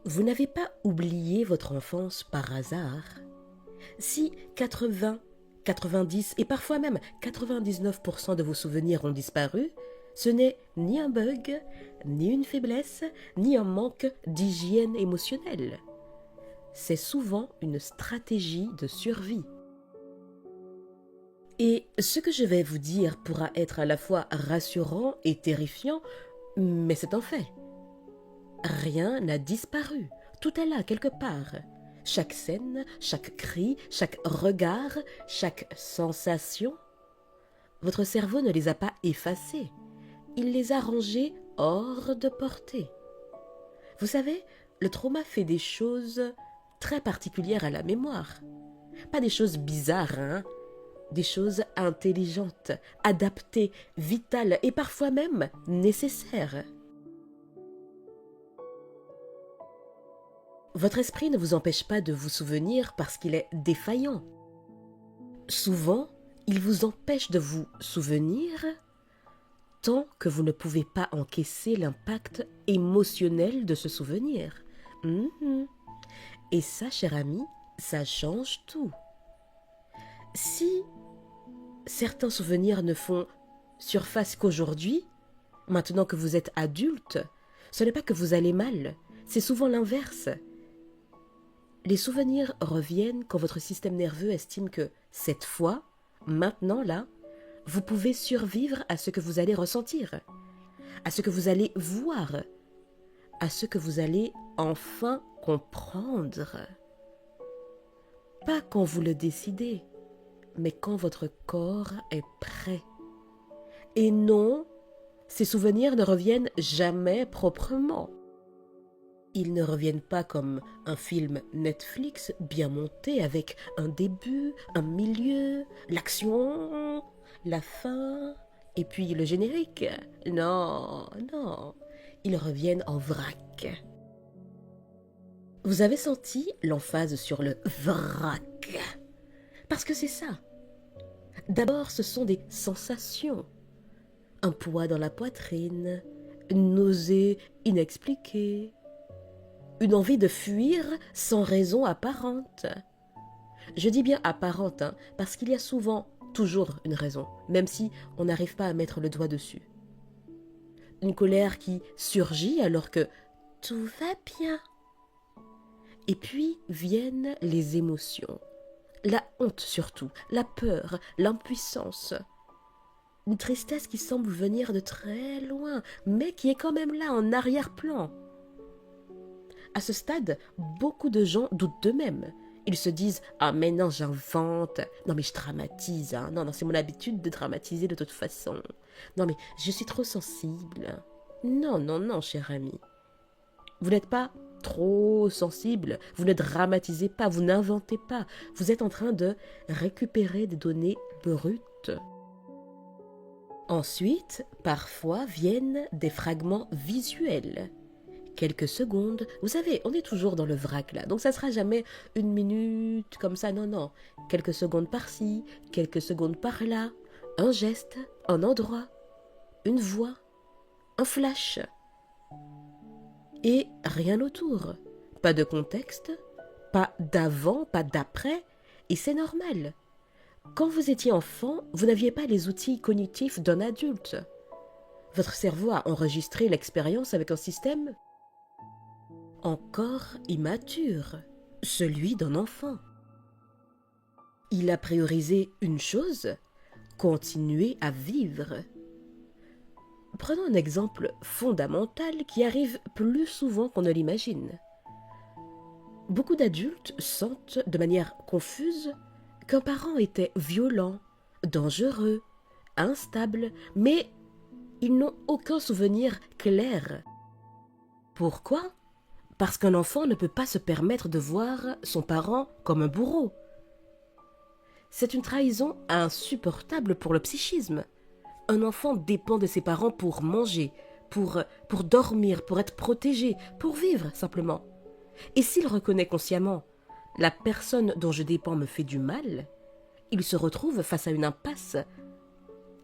Vous n'avez pas oublié votre enfance par hasard. Si 80, 90 et parfois même 99% de vos souvenirs ont disparu, ce n'est ni un bug, ni une faiblesse, ni un manque d'hygiène émotionnelle. C'est souvent une stratégie de survie. Et ce que je vais vous dire pourra être à la fois rassurant et terrifiant, mais c'est un fait. Rien n'a disparu, tout est là quelque part. Chaque scène, chaque cri, chaque regard, chaque sensation. Votre cerveau ne les a pas effacés, il les a rangés hors de portée. Vous savez, le trauma fait des choses très particulières à la mémoire. Pas des choses bizarres, hein? Des choses intelligentes, adaptées, vitales et parfois même nécessaires. Votre esprit ne vous empêche pas de vous souvenir parce qu'il est défaillant. Souvent, il vous empêche de vous souvenir tant que vous ne pouvez pas encaisser l'impact émotionnel de ce souvenir. Et ça, cher ami, ça change tout. Si certains souvenirs ne font surface qu'aujourd'hui, maintenant que vous êtes adulte, ce n'est pas que vous allez mal, c'est souvent l'inverse. Les souvenirs reviennent quand votre système nerveux estime que cette fois, maintenant là, vous pouvez survivre à ce que vous allez ressentir, à ce que vous allez voir, à ce que vous allez enfin comprendre. Pas quand vous le décidez, mais quand votre corps est prêt. Et non, ces souvenirs ne reviennent jamais proprement. Ils ne reviennent pas comme un film Netflix bien monté avec un début, un milieu, l'action, la fin et puis le générique. Non, non, ils reviennent en vrac. Vous avez senti l'emphase sur le vrac? Parce que c'est ça. D'abord, ce sont des sensations. Un poids dans la poitrine, une nausée inexpliquée, une envie de fuir sans raison apparente. Je dis bien apparente, parce qu'il y a souvent toujours une raison, même si on n'arrive pas à mettre le doigt dessus. Une colère qui surgit alors que tout va bien. Et puis viennent les émotions. La honte surtout, la peur, l'impuissance. Une tristesse qui semble venir de très loin, mais qui est quand même là en arrière-plan. À ce stade, beaucoup de gens doutent d'eux-mêmes. Ils se disent « Ah mais non, j'invente. Non mais je dramatise. Hein. Non, c'est mon habitude de dramatiser de toute façon. Non mais je suis trop sensible. » Non, non, non, cher ami. Vous n'êtes pas trop sensible. Vous ne dramatisez pas. Vous n'inventez pas. Vous êtes en train de récupérer des données brutes. Ensuite, parfois viennent des fragments visuels. Quelques secondes, vous savez, on est toujours dans le vrac là, donc ça sera jamais une minute comme ça, non, non. Quelques secondes par-ci, quelques secondes par-là, un geste, un endroit, une voix, un flash. Et rien autour. Pas de contexte, pas d'avant, pas d'après, et c'est normal. Quand vous étiez enfant, vous n'aviez pas les outils cognitifs d'un adulte. Votre cerveau a enregistré l'expérience avec un système encore immature, celui d'un enfant. Il a priorisé une chose, continuer à vivre. Prenons un exemple fondamental qui arrive plus souvent qu'on ne l'imagine. Beaucoup d'adultes sentent de manière confuse qu'un parent était violent, dangereux, instable, mais ils n'ont aucun souvenir clair. Pourquoi ? Parce qu'un enfant ne peut pas se permettre de voir son parent comme un bourreau. C'est une trahison insupportable pour le psychisme. Un enfant dépend de ses parents pour manger, pour dormir, pour être protégé, pour vivre simplement. Et s'il reconnaît consciemment « la personne dont je dépends me fait du mal », il se retrouve face à une impasse,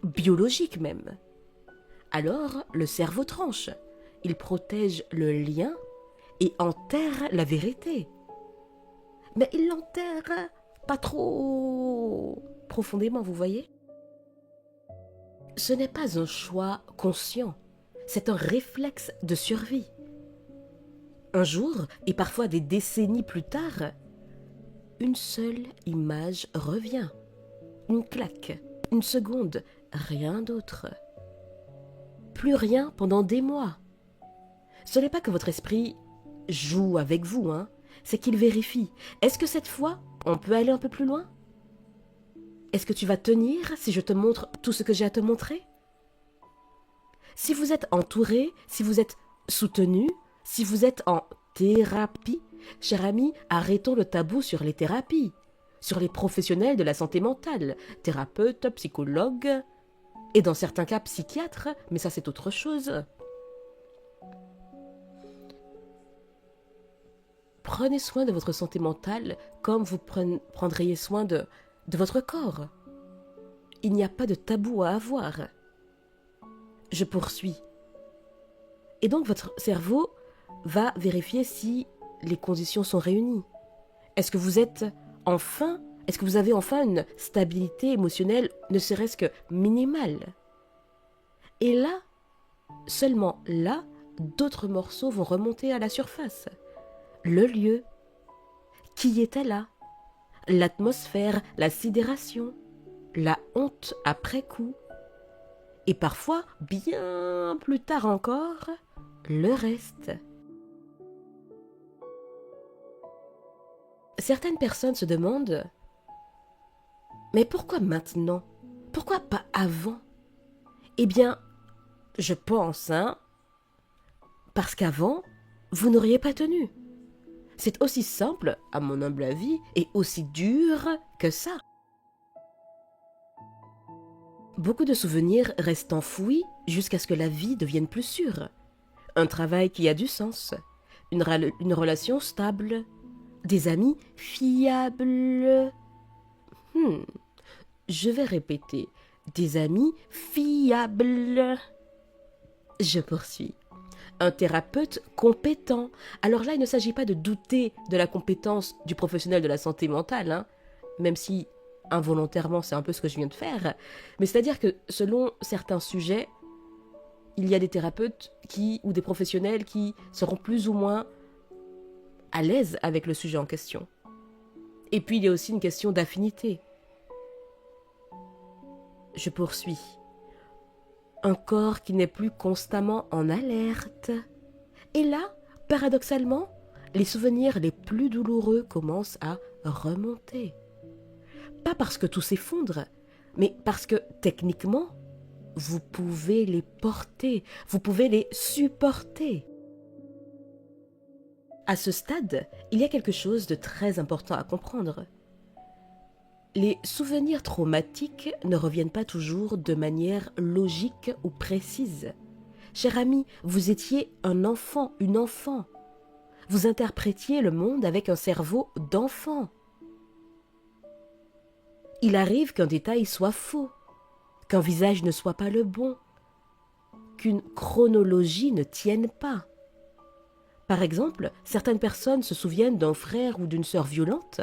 biologique même. Alors, le cerveau tranche. Il protège le lien et enterre la vérité. Mais il l'enterre pas trop profondément, vous voyez? Ce n'est pas un choix conscient, c'est un réflexe de survie. Un jour, et parfois des décennies plus tard, une seule image revient. Une claque, une seconde, rien d'autre. Plus rien pendant des mois. Ce n'est pas que votre esprit joue avec vous, hein, c'est qu'il vérifie. Est-ce que cette fois, on peut aller un peu plus loin? Est-ce que tu vas tenir si je te montre tout ce que j'ai à te montrer? Si vous êtes entouré, si vous êtes soutenu, si vous êtes en thérapie, cher ami, arrêtons le tabou sur les thérapies, sur les professionnels de la santé mentale, thérapeutes, psychologues, et dans certains cas psychiatres, mais ça c'est autre chose. Prenez soin de votre santé mentale comme vous prendriez soin de votre corps. Il n'y a pas de tabou à avoir. Je poursuis. Et donc votre cerveau va vérifier si les conditions sont réunies. Est-ce que vous avez enfin une stabilité émotionnelle, ne serait-ce que minimale? Et là, seulement là, d'autres morceaux vont remonter à la surface. Le lieu, qui était là, l'atmosphère, la sidération, la honte après coup, et parfois, bien plus tard encore, le reste. Certaines personnes se demandent « Mais pourquoi maintenant? Pourquoi pas avant ?» Eh bien, je pense, parce qu'avant, vous n'auriez pas tenu. C'est aussi simple, à mon humble avis, et aussi dur que ça. Beaucoup de souvenirs restent enfouis jusqu'à ce que la vie devienne plus sûre. Un travail qui a du sens, une relation stable, des amis fiables. Je vais répéter, des amis fiables. Je poursuis. Un thérapeute compétent. Alors là, il ne s'agit pas de douter de la compétence du professionnel de la santé mentale, même si involontairement c'est un peu ce que je viens de faire, mais c'est-à-dire que selon certains sujets, il y a des thérapeutes ou des professionnels qui seront plus ou moins à l'aise avec le sujet en question. Et puis il y a aussi une question d'affinité. Je poursuis. Un corps qui n'est plus constamment en alerte. Et là, paradoxalement, les souvenirs les plus douloureux commencent à remonter. Pas parce que tout s'effondre, mais parce que techniquement, vous pouvez les porter, vous pouvez les supporter. À ce stade, il y a quelque chose de très important à comprendre. Les souvenirs traumatiques ne reviennent pas toujours de manière logique ou précise. Cher ami, vous étiez un enfant, une enfant. Vous interprétiez le monde avec un cerveau d'enfant. Il arrive qu'un détail soit faux, qu'un visage ne soit pas le bon, qu'une chronologie ne tienne pas. Par exemple, certaines personnes se souviennent d'un frère ou d'une sœur violente,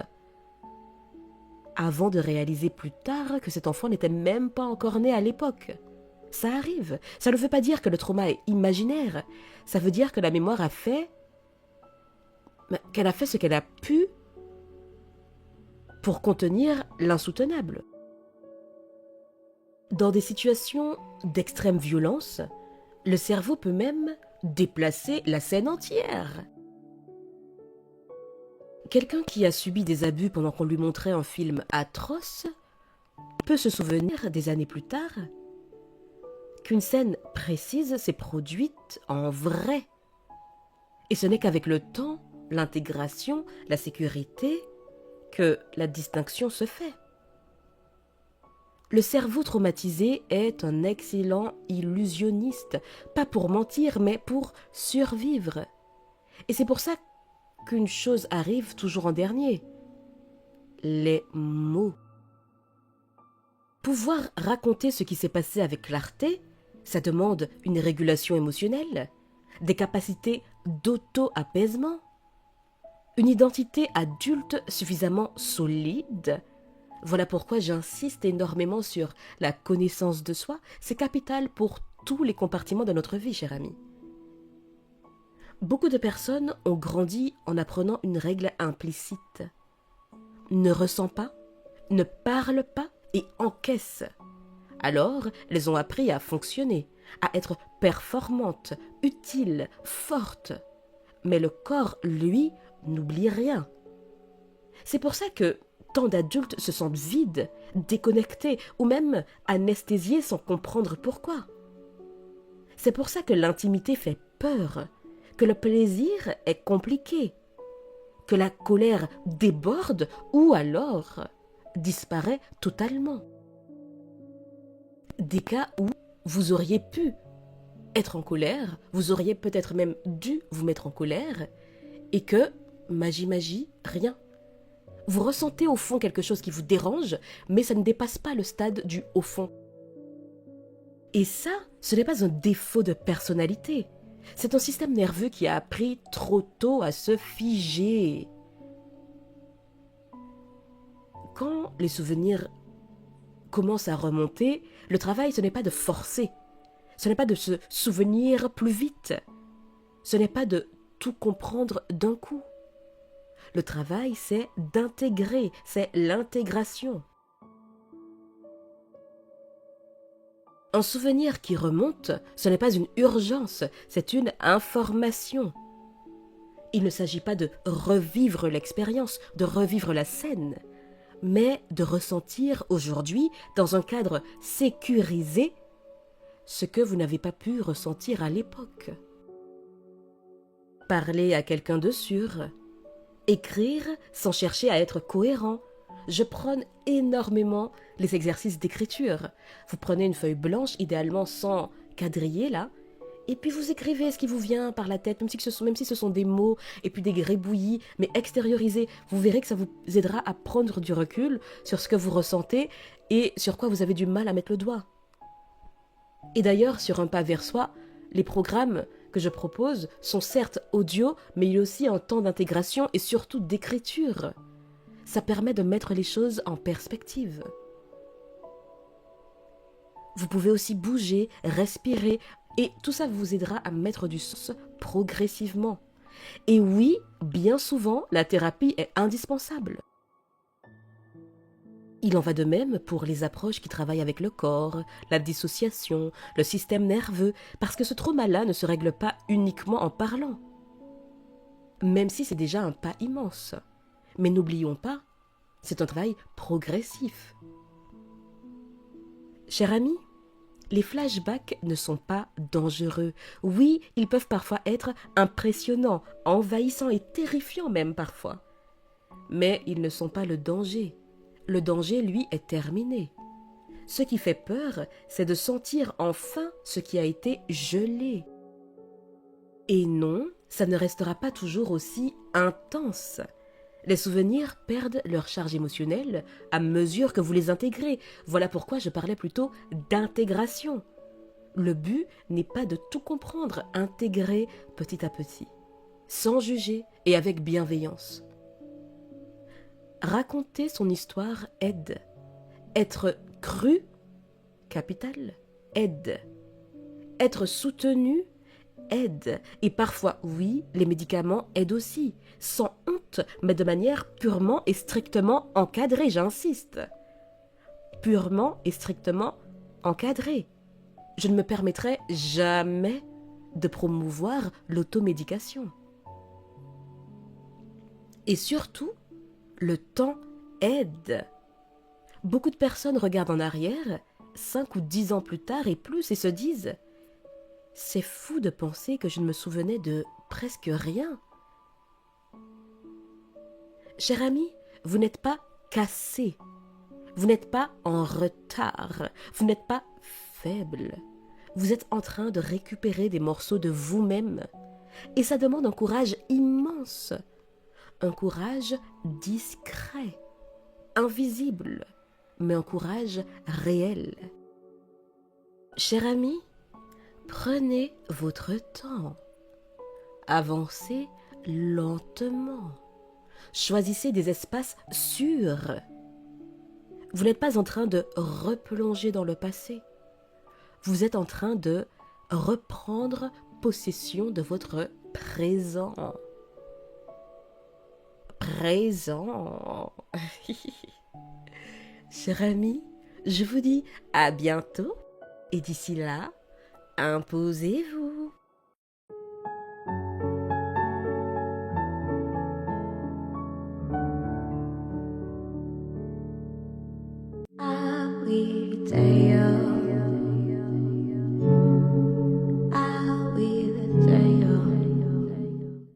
avant de réaliser plus tard que cet enfant n'était même pas encore né à l'époque. Ça arrive. Ça ne veut pas dire que le trauma est imaginaire. Ça veut dire que la mémoire qu'elle a fait ce qu'elle a pu pour contenir l'insoutenable. Dans des situations d'extrême violence, le cerveau peut même déplacer la scène entière. Quelqu'un qui a subi des abus pendant qu'on lui montrait un film atroce peut se souvenir des années plus tard qu'une scène précise s'est produite en vrai. Et ce n'est qu'avec le temps, l'intégration, la sécurité, que la distinction se fait. Le cerveau traumatisé est un excellent illusionniste, pas pour mentir, mais pour survivre. Et c'est pour ça qu'une chose arrive toujours en dernier. Les mots. Pouvoir raconter ce qui s'est passé avec clarté, ça demande une régulation émotionnelle, des capacités d'auto-apaisement, une identité adulte suffisamment solide. Voilà pourquoi j'insiste énormément sur la connaissance de soi. C'est capital pour tous les compartiments de notre vie, cher ami. Beaucoup de personnes ont grandi en apprenant une règle implicite. Ne ressent pas, ne parle pas et encaisse. Alors, elles ont appris à fonctionner, à être performantes, utiles, fortes. Mais le corps, lui, n'oublie rien. C'est pour ça que tant d'adultes se sentent vides, déconnectés ou même anesthésiés sans comprendre pourquoi. C'est pour ça que l'intimité fait peur, que le plaisir est compliqué, que la colère déborde ou alors disparaît totalement. Des cas où vous auriez pu être en colère, vous auriez peut-être même dû vous mettre en colère, et que, magie, rien. Vous ressentez au fond quelque chose qui vous dérange, mais ça ne dépasse pas le stade du au fond. Et ça, ce n'est pas un défaut de personnalité. C'est un système nerveux qui a appris trop tôt à se figer. Quand les souvenirs commencent à remonter, le travail, ce n'est pas de forcer. Ce n'est pas de se souvenir plus vite. Ce n'est pas de tout comprendre d'un coup. Le travail, c'est d'intégrer, c'est l'intégration. Un souvenir qui remonte, ce n'est pas une urgence, c'est une information. Il ne s'agit pas de revivre l'expérience, de revivre la scène, mais de ressentir aujourd'hui, dans un cadre sécurisé, ce que vous n'avez pas pu ressentir à l'époque. Parler à quelqu'un de sûr, écrire sans chercher à être cohérent. Je prône énormément les exercices d'écriture. Vous prenez une feuille blanche, idéalement sans quadriller là, et puis vous écrivez ce qui vous vient par la tête, même si ce sont des mots et puis des gribouillis, mais extériorisés. Vous verrez que ça vous aidera à prendre du recul sur ce que vous ressentez et sur quoi vous avez du mal à mettre le doigt. Et d'ailleurs, sur un pas vers soi, les programmes que je propose sont certes audio, mais il y a aussi un temps d'intégration et surtout d'écriture. Ça permet de mettre les choses en perspective. Vous pouvez aussi bouger, respirer, et tout ça vous aidera à mettre du sens progressivement. Et oui, bien souvent, la thérapie est indispensable. Il en va de même pour les approches qui travaillent avec le corps, la dissociation, le système nerveux, parce que ce trauma-là ne se règle pas uniquement en parlant. Même si c'est déjà un pas immense. Mais n'oublions pas, c'est un travail progressif. Cher ami, les flashbacks ne sont pas dangereux. Oui, ils peuvent parfois être impressionnants, envahissants et terrifiants même parfois. Mais ils ne sont pas le danger. Le danger, lui, est terminé. Ce qui fait peur, c'est de sentir enfin ce qui a été gelé. Et non, ça ne restera pas toujours aussi intense. Les souvenirs perdent leur charge émotionnelle à mesure que vous les intégrez. Voilà pourquoi je parlais plutôt d'intégration. Le but n'est pas de tout comprendre, intégrer petit à petit, sans juger et avec bienveillance. Raconter son histoire aide. Être cru, capital, aide. Être soutenu, aide. Et parfois, oui, les médicaments aident aussi, sans honte, mais de manière purement et strictement encadrée, j'insiste. Purement et strictement encadrée. Je ne me permettrai jamais de promouvoir l'automédication. Et surtout, le temps aide. Beaucoup de personnes regardent en arrière, 5 ou 10 ans plus tard et plus, et se disent « C'est fou de penser que je ne me souvenais de presque rien. » Cher ami, vous n'êtes pas cassé. Vous n'êtes pas en retard. Vous n'êtes pas faible. Vous êtes en train de récupérer des morceaux de vous-même. Et ça demande un courage immense. Un courage discret, invisible, mais un courage réel. Cher ami, prenez votre temps. Avancez lentement. Choisissez des espaces sûrs. Vous n'êtes pas en train de replonger dans le passé. Vous êtes en train de reprendre possession de votre présent. Présent. Cher ami, je vous dis à bientôt et d'ici là, imposez-vous.